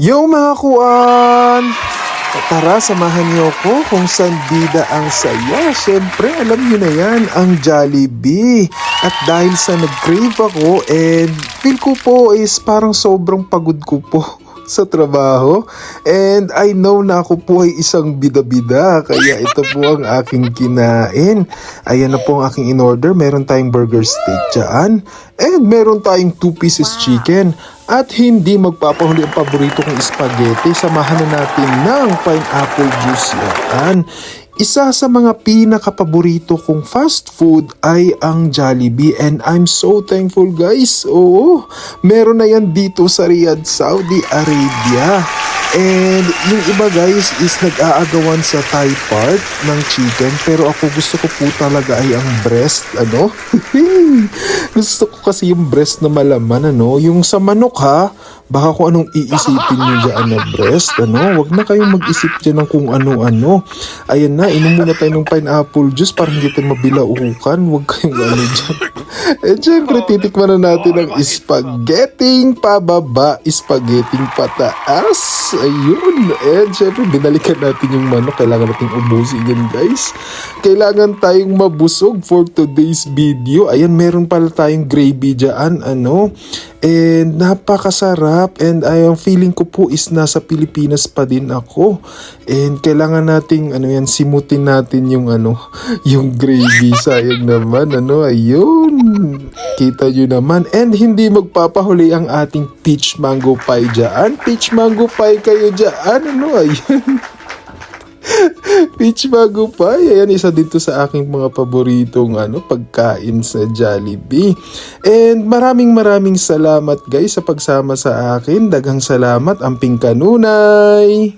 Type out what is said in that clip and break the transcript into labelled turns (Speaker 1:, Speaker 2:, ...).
Speaker 1: Yo mga kuan! Tara, samahan niyo ko kung saan bida ang saya. Siyempre, alam niyo na yan, ang Jollibee. At dahil sa nag-crave ako and feel ko po is parang sobrang pagod ko po sa trabaho. And I know na ako po ay isang bida-bida. Kaya ito po ang aking kinain. Ayan na po ang aking in-order. Meron tayong burger steak dyan. And meron tayong 2 pieces chicken. At hindi magpapahuli ang paborito kong spaghetti. Samahan na natin ng pineapple juice yan. Isa sa mga pinakapaborito kong fast food ay ang Jollibee and I'm so thankful guys. Oo, meron na yan dito sa Riyadh, Saudi Arabia. And yung iba guys is nag-aagawan sa thigh part ng chicken pero ako gusto ko po talaga ay ang breast, ano? Gusto ko kasi yung breast na malaman, ano? Yung sa manok ha, baka kung anong iisipin nyo dyan na breast, ano? Wag na kayong mag-isip dyan ng kung ano-ano. Ayan na, inom muna tayo ng pineapple juice para hindi tayo mabilaukan. Wag kayong ano dyan. And syempre, titikman na natin ang spaghetti pababa, spaghetti pataas. Ayun. And syempre, binalikan natin yung manok. Kailangan natin ubusin yan, guys. Kailangan tayong mabusog for today's video. Ayan, meron pala tayong gravy dyan, ano. And napakasarap and ay feeling ko po is nasa Pilipinas pa din ako. And kailangan nating simutin natin yung yung gravy. Sayang naman ayun. Kita nyo naman. And hindi magpapahuli ang ating peach mango pie dyan. Peach mango pie kayo dyan. Ayun. Peach mango pie. Ayan, isa dito sa aking mga paboritong pagkain sa Jollibee. And maraming salamat guys sa pagsama sa akin. Daghang salamat, amping kanunay.